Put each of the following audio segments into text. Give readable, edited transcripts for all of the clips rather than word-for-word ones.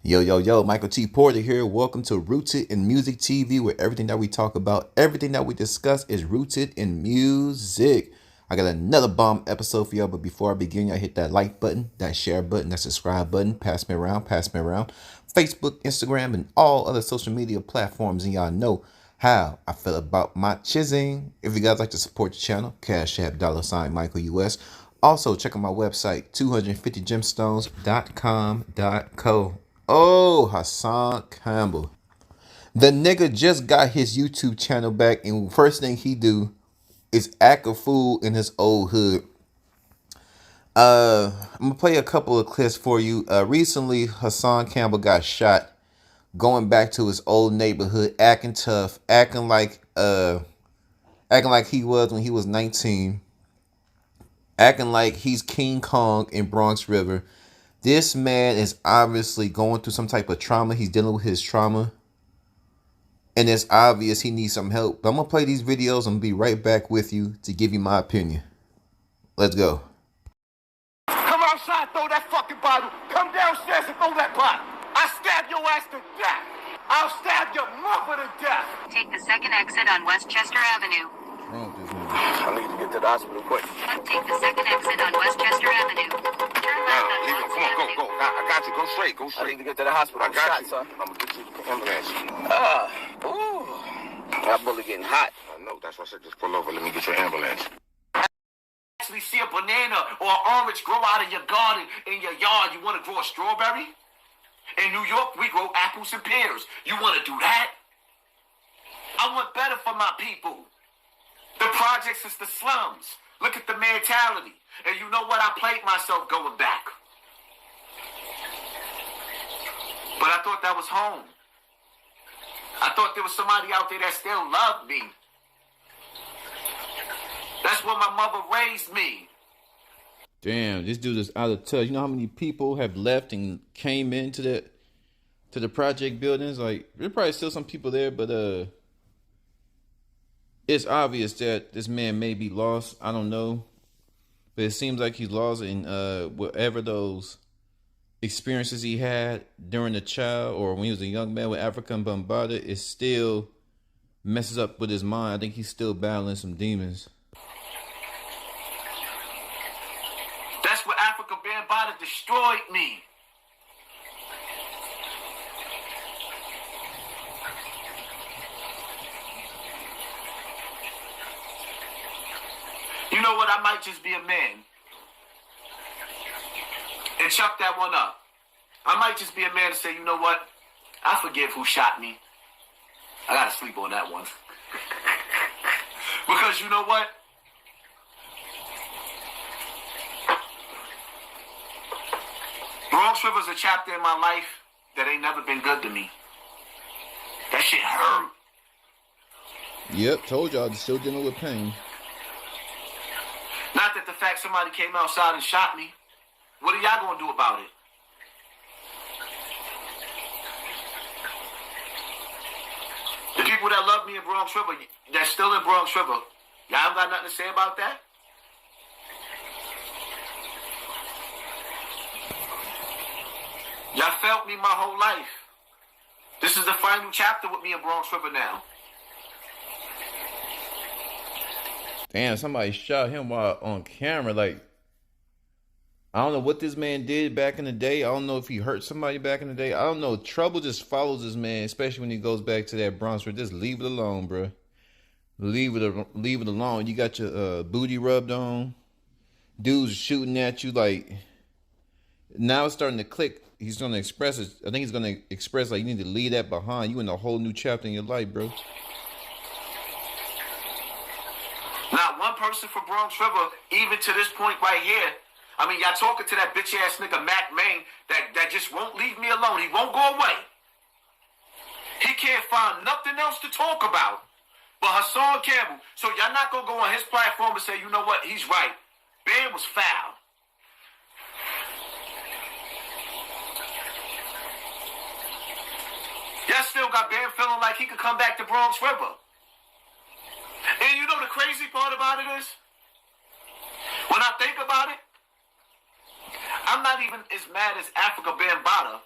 Yo, yo, yo, Michael T. Porter here. Welcome to Rooted in Music TV, where everything that we talk about, everything that we discuss is rooted in music. I got another bomb episode for y'all, but before I begin, y'all hit that like button, that share button, that subscribe button. Pass me around, pass me around. Facebook, Instagram, and all other social media platforms, and y'all know how I feel about my chizzing. If you guys like to support the channel, Cash App, $ Michael US. Also, check out my website, 250gemstones.com.co. Oh, Hassan Cambell. The nigga just got his YouTube channel back, and first thing he do is act a fool in his old hood. I'm gonna play a couple of clips for you. Recently, Hassan Cambell got shot going back to his old neighborhood, acting tough, acting like he was when he was 19, acting like he's King Kong in Bronx River. This man is obviously going through some type of trauma. He's dealing with his trauma. And it's obvious he needs some help. But I'm going to play these videos and be right back with you to give you my opinion. Let's go. Come outside, throw that fucking bottle. Come downstairs and throw that bottle. I stab your ass to death. I'll stab your mother to death. Take the second exit on Westchester Avenue. I need to get to the hospital quick. Take the second exit on Westchester Avenue. Turn left on Leave it. Come on, go. I got you. Go straight. Go straight. I need to get to the hospital. I got you. Son. I'm going to get you to the ambulance. That bullet getting hot. I know. That's why I said just pull over. Let me get your ambulance. Actually see a banana or an orange grow out of your garden in your yard. You want to grow a strawberry? In New York, we grow apples and pears. You want to do that? I want better for my people. The projects is the slums. Look at the mentality. And you know what? I played myself going back. But I thought that was home. I thought there was somebody out there that still loved me. That's what my mother raised me. Damn, this dude is out of touch. You know how many people have left and came into the project buildings? Like, there's probably still some people there, but it's obvious that this man may be lost. I don't know. But it seems like he's lost in whatever those experiences he had during the child or when he was a young man with African bombarded. It still messes up with his mind. I think he's still battling some demons. That's what Africa Bambaataa destroyed me. You know what? I might just be a man and chuck that one up. I might just be a man and say, you know what? I forgive who shot me. I gotta sleep on that one. Because you know what? Bronx River's a chapter in my life that ain't never been good to me. That shit hurt. Yep, told y'all, still dealing with pain. Not that the fact somebody came outside and shot me. What are y'all gonna do about it? The people that love me in Bronx River, that's still in Bronx River, y'all got nothing to say about that? Y'all felt me my whole life. This is the final chapter with me in Bronx River now. Damn, somebody shot him while on camera. Like, I don't know what this man did back in the day. I don't know if he hurt somebody back in the day. I don't know. Trouble just follows this man, especially when he goes back to that Bronx. Just leave it alone, bro. Leave it alone. You got your booty rubbed on. Dudes shooting at you. Like, now it's starting to click. He's going to express it. I think he's going to express, like, you need to leave that behind. You in a whole new chapter in your life, bro. Not one person from Bronx River, even to this point right here. I mean, y'all talking to that bitch-ass nigga Mac Main that just won't leave me alone. He won't go away. He can't find nothing else to talk about but Hassan Cambell. So y'all not going to go on his platform and say, you know what, he's right. Ben was foul. Y'all still got Ben feeling like he could come back to Bronx River. And you know the crazy part about it is, when I think about it, I'm not even as mad as Africa Bambaataa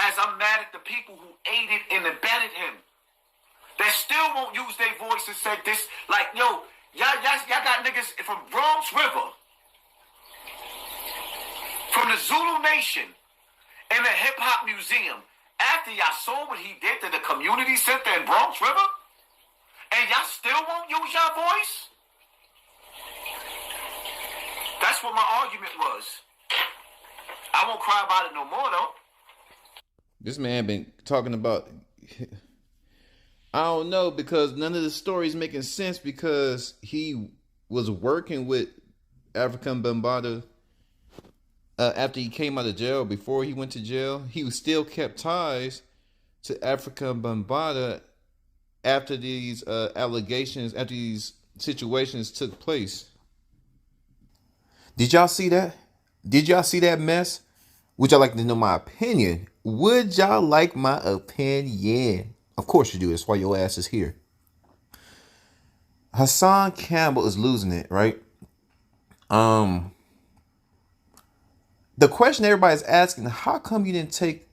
as I'm mad at the people who aided and abetted him. They still won't use their voice and say this, like, yo, y'all got niggas from Bronx River, from the Zulu Nation, in the Hip Hop Museum, after y'all saw what he did to the community center in Bronx River, and y'all still won't use your voice? That's what my argument was. I won't cry about it no more, though. This man been talking about, I don't know, because none of the stories making sense, because he was working with African Bambaataa after he came out of jail. Before he went to jail, he still kept ties to African Bambaataa after these allegations, after these situations took place. Did y'all see that? Did y'all see that mess? Would y'all like to know my opinion? Would y'all like my opinion? Of course you do. That's why your ass is here. Hassan Cambell is losing it, right? The question everybody's asking, how come you didn't take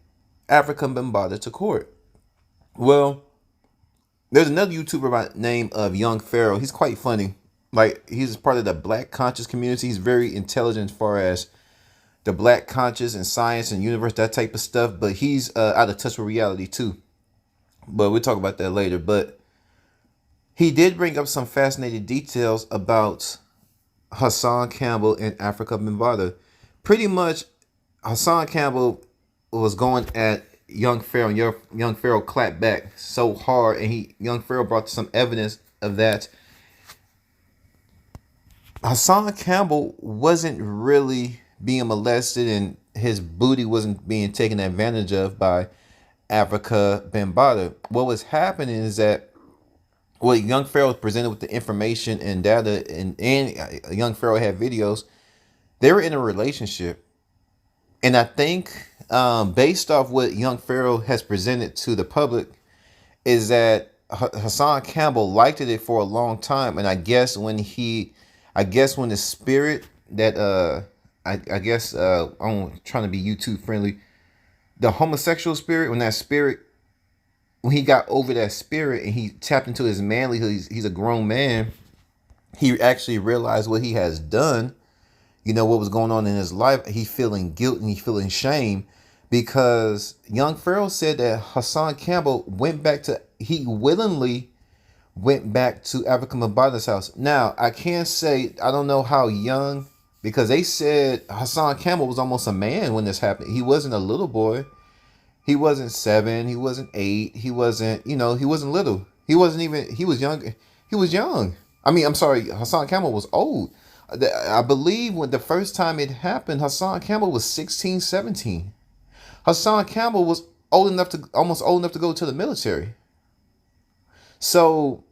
African Bambaataa to court? Well, there's another YouTuber by the name of Young Pharaoh. He's quite funny. Like, he's part of the black conscious community. He's very intelligent as far as the black conscious and science and universe, that type of stuff. But he's out of touch with reality too. But we'll talk about that later. But he did bring up some fascinating details about Hassan Cambell and African Bambaataa. Pretty much, Hassan Cambell was going at Young Pharaoh, and Young Pharaoh clapped back so hard, and Young Pharaoh brought some evidence of that. Hassan Cambell wasn't really being molested, and his booty wasn't being taken advantage of by Africa Bambaataa. What was happening is that Young Pharaoh was presented with the information and data, and Young Pharaoh had videos. They were in a relationship, and I think based off what Young Pharaoh has presented to the public, is that Hassan Cambell liked it for a long time, and I guess when the spirit that I'm trying to be YouTube friendly, the homosexual spirit, when he got over that spirit and he tapped into his manlyhood, he's a grown man, he actually realized what he has done, what was going on in his life. He's feeling guilt and he's feeling shame, because Young Pharaoh said that Hassan Cambell willingly went back to African Bambaataa's house. Now, I can't say, I don't know how young, because they said Hassan Cambell was almost a man when this happened. He wasn't a little boy. He wasn't 7. He wasn't 8. He wasn't, he wasn't little. He was young. He was young. I'm sorry, Hassan Cambell was old. I believe when the first time it happened, Hassan Cambell was 16, 17. Hassan Cambell was almost old enough to go to the military. So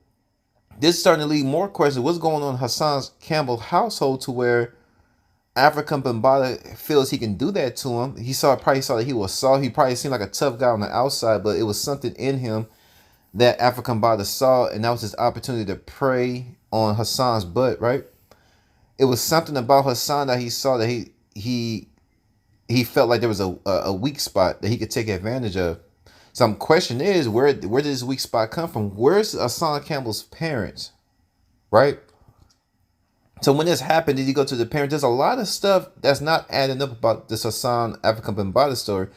this is starting to lead more questions. What's going on in Hassan Cambell's household to where African Bambaataa feels he can do that to him? He probably saw that he was soft. He probably seemed like a tough guy on the outside, but it was something in him that African Bambaataa saw, and that was his opportunity to prey on Hassan's butt, right? It was something about Hassan that he saw that he felt like there was a weak spot that he could take advantage of. Some question is, where did this weak spot come from? Where's Hassan Cambell's parents, right? So when this happened, did he go to the parents? There's a lot of stuff that's not adding up about this Hassan African Bambaataa story.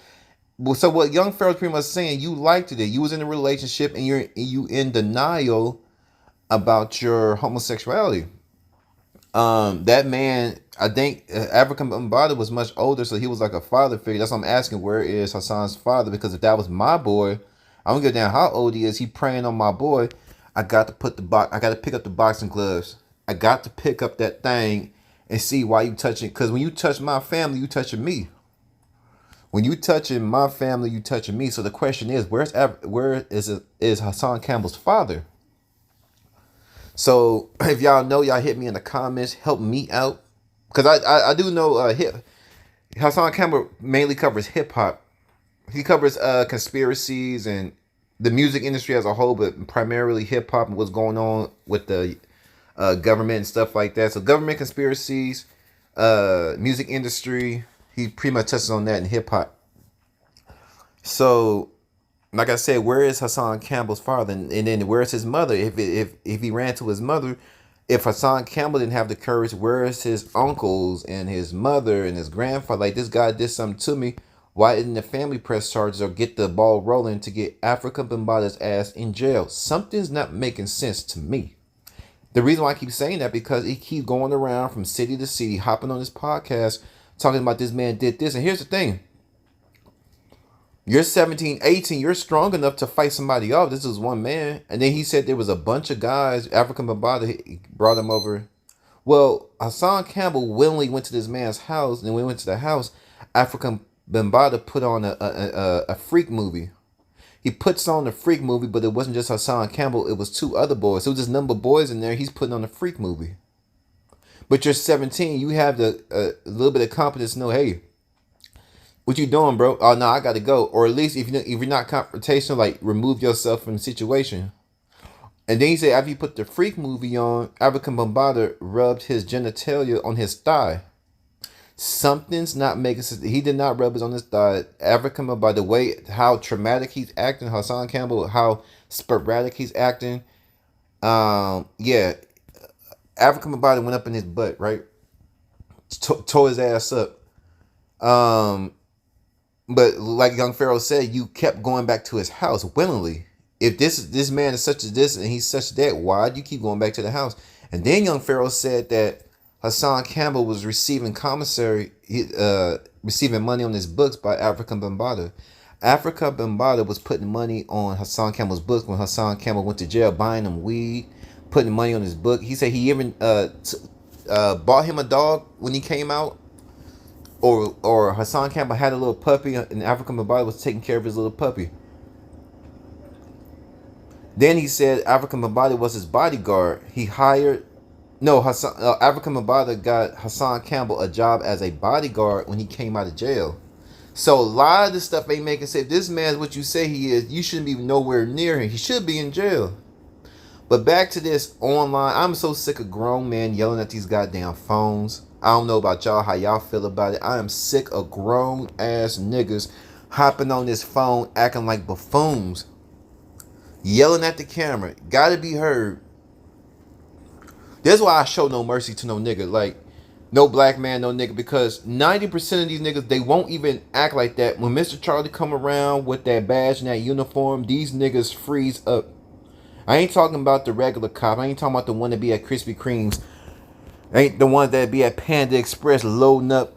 So what Young Pharaoh's pretty much saying, you liked it. You was in a relationship and you in denial about your homosexuality. That man, I think African Bambaataa was much older, so he was like a father figure. That's why I'm asking, where is Hassan's father? Because if that was my boy, I don't give a damn how old he is. He preying on my boy. I got to pick up the boxing gloves. I got to pick up that thing and see why you touching. Because when you touch my family, you touching me. When you touching my family, you touching me. So the question is, where is Hassan Cambell's father? So if y'all know, y'all hit me in the comments. Help me out. Because I do know Hassan Cambell mainly covers hip hop. He covers conspiracies and the music industry as a whole, but primarily hip hop and what's going on with the government and stuff like that. So government conspiracies, music industry, he pretty much touches on that in hip hop. So, like I said, where is Hassan Campbell's father, and then where's his mother? If he ran to his mother, if Hassan Campbell didn't have the courage, where is his uncles and his mother and his grandfather? Like, this guy did something to me. Why didn't the family press charges or get the ball rolling to get Africa Bambaata's ass in jail? Something's not making sense to me. The reason why I keep saying that because he keeps going around from city to city, hopping on this podcast, talking about this man did this. And here's the thing. You're 17, 18. You're strong enough to fight somebody off. This is one man. And then he said there was a bunch of guys, African Bambaataa, he brought him over. Well, Hassan Campbell willingly went to this man's house. And when we went to the house, African Bambaataa put on a freak movie. He puts on the freak movie, but it wasn't just Hassan Campbell. It was two other boys. It was just number of boys in there. He's putting on a freak movie. But you're 17. You have the a little bit of confidence to know, hey, what you doing, bro? Oh, no, I got to go. Or at least if you're not confrontational, like remove yourself from the situation. And then he said after you put the freak movie on, African Bambaataa rubbed his genitalia on his thigh. Something's not making sense. He did not rub it on his thigh. African, by the way, how traumatic he's acting, Hassan Campbell, how sporadic he's acting. Yeah, African Bambaataa went up in his butt, right? Tore his ass up. But like Young Pharaoh said, you kept going back to his house willingly. If this man is such as this and he's such that, why do you keep going back to the house? And then Young Pharaoh said that Hassan Campbell was receiving commissary, receiving money on his books by African Bambaataa. Africa Bambaataa was putting money on Hassan Campbell's books when Hassan Campbell went to jail, buying him weed, putting money on his book. He said he even bought him a dog when he came out. Or Hassan Campbell had a little puppy and African Bambaataa was taking care of his little puppy. Then he said African Bambaataa was his bodyguard. He hired African Bambaataa got Hassan Campbell a job as a bodyguard when he came out of jail. So a lot of this stuff ain't making sense. If this man's what you say he is, you shouldn't be nowhere near him. He should be in jail. But back to this online, I'm so sick of grown men yelling at these goddamn phones. I don't know about y'all, how y'all feel about it. I am sick of grown ass niggas hopping on this phone acting like buffoons. Yelling at the camera. Gotta be heard. That's why I show no mercy to no nigga. Like, no black man, no nigga. Because 90% of these niggas, they won't even act like that. When Mr. Charlie come around with that badge and that uniform, these niggas freeze up. I ain't talking about the regular cop. I ain't talking about the one that be at Krispy Kreme's. I ain't the one that be at Panda Express loading up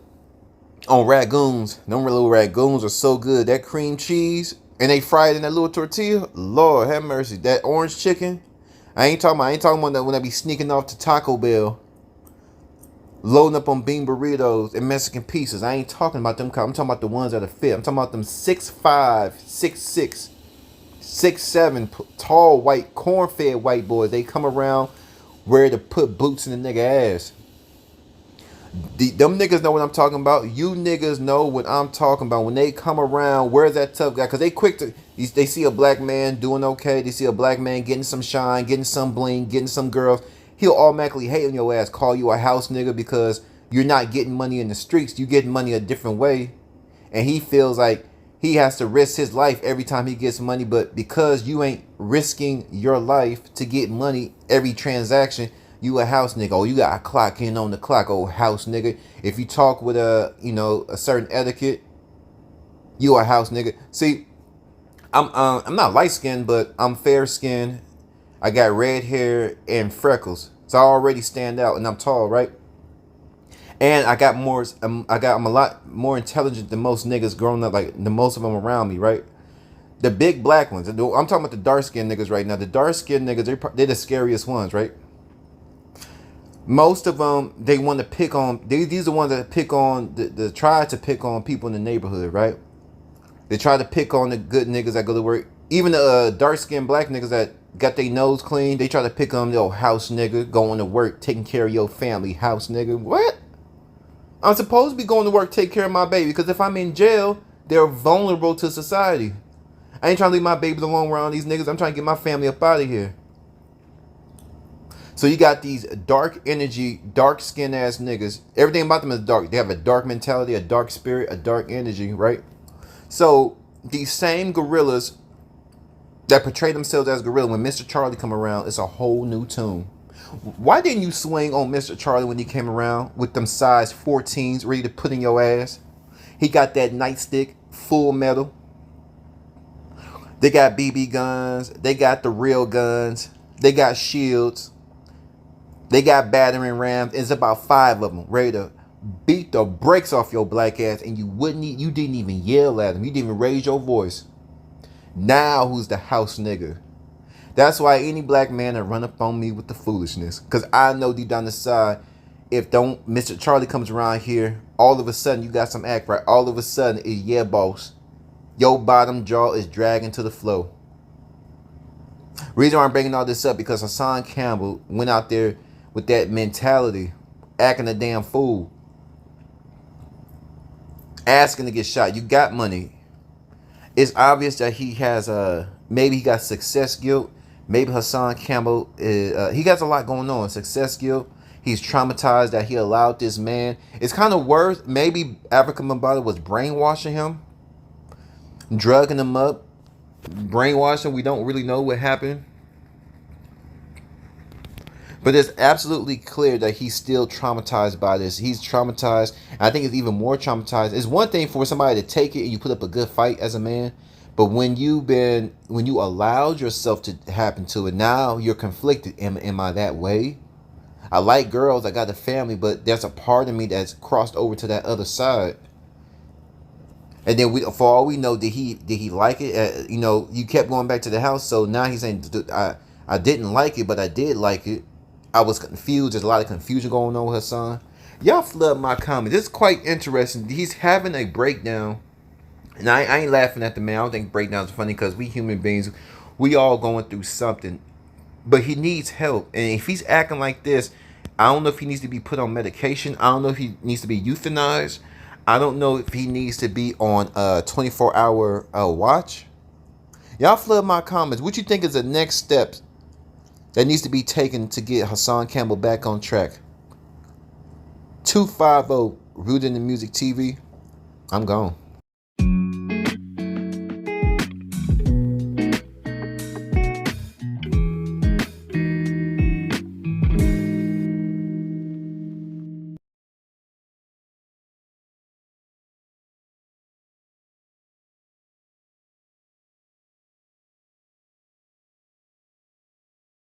on ragoons. Them little ragoons are so good. That cream cheese and they fry it in that little tortilla. Lord have mercy. That orange chicken. I ain't talking about that when I be sneaking off to Taco Bell, loading up on bean burritos and Mexican pizzas. I ain't talking about them. I'm talking about the ones that are fit. I'm talking about them 6'5", 6'6", 6'7", tall white, corn-fed white boys. They come around ready to put boots in the nigga ass. Them niggas know what I'm talking about. You niggas know what I'm talking about. When they come around, where's that tough guy? Because they quick to, they see a black man doing okay. They see a black man getting some shine, getting some bling, getting some girls. He'll automatically hate on your ass, call you a house nigga because you're not getting money in the streets. You getting money a different way. And he feels like he has to risk his life every time he gets money. But because you ain't risking your life to get money every transaction, you a house nigga. Oh, you got to clock in on the clock, oh house nigga. If you talk with a certain etiquette, you a house nigga. See, I'm not light skinned, but I'm fair skinned. I got red hair and freckles, so I already stand out, and I'm tall, right? And I'm a lot more intelligent than most niggas growing up, like the most of them around me, right? The big black ones. I'm talking about the dark skinned niggas right now. The dark skinned niggas, they're the scariest ones, right? Most of them, they want to pick on. These are the ones that pick on the try to pick on people in the neighborhood, right? They try to pick on the good niggas that go to work. Even the dark skinned black niggas that got their nose clean, they try to pick on the house nigga going to work, taking care of your family, house nigga. What? I'm supposed to be going to work, take care of my baby, because if I'm in jail, they're vulnerable to society. I ain't trying to leave my babies alone around these niggas. I'm trying to get my family up out of here. So you got these dark energy, dark skin ass niggas. Everything about them is dark. They have a dark mentality, a dark spirit, a dark energy, right? So these same gorillas that portray themselves as gorilla, when Mr. Charlie come around, it's a whole new tune. Why didn't you swing on Mr. Charlie when he came around with them size 14s ready to put in your ass? He got that nightstick, full metal. They got BB guns. They got the real guns. They got shields. They got battering rams. It's about 5 of them ready to beat the brakes off your black ass, and you didn't even yell at them. You didn't even raise your voice. Now who's the house nigga? That's why any black man that run up on me with the foolishness, because I know deep down the side, if don't Mr. Charlie comes around here, all of a sudden you got some act right. All of a sudden it's yeah, boss. Your bottom jaw is dragging to the floor. Reason why I'm bringing all this up, because Hassan Cambell went out there with that mentality, acting a damn fool, asking to get shot. You got money. It's obvious that he has maybe he got success guilt. Maybe Hassan Cambell he got a lot going on. Success guilt. He's traumatized that he allowed this man. It's kind of worse. Maybe Africa Mambata was brainwashing him, drugging him up, brainwashing. We don't really know what happened. But it's absolutely clear that he's still traumatized by this. He's traumatized. I think it's even more traumatized. It's one thing for somebody to take it and you put up a good fight as a man, but when you allowed yourself to happen to it, now you're conflicted. Am I that way? I like girls. I got a family, but there's a part of me that's crossed over to that other side. And then for all we know, did he like it? You kept going back to the house, so now he's saying I didn't like it, but I did like it. I was confused. There's a lot of confusion going on with Hassan. Y'all flood my comments. It's quite interesting. He's having a breakdown. And I ain't laughing at the man. I don't think breakdowns are funny, because we human beings, we all going through something. But he needs help. And if he's acting like this, I don't know if he needs to be put on medication. I don't know if he needs to be euthanized. I don't know if he needs to be on a 24-hour watch. Y'all flood my comments. What you think is the next steps that needs to be taken to get Hassan Cambell back on track? 250 Rooted in the Music TV. I'm gone.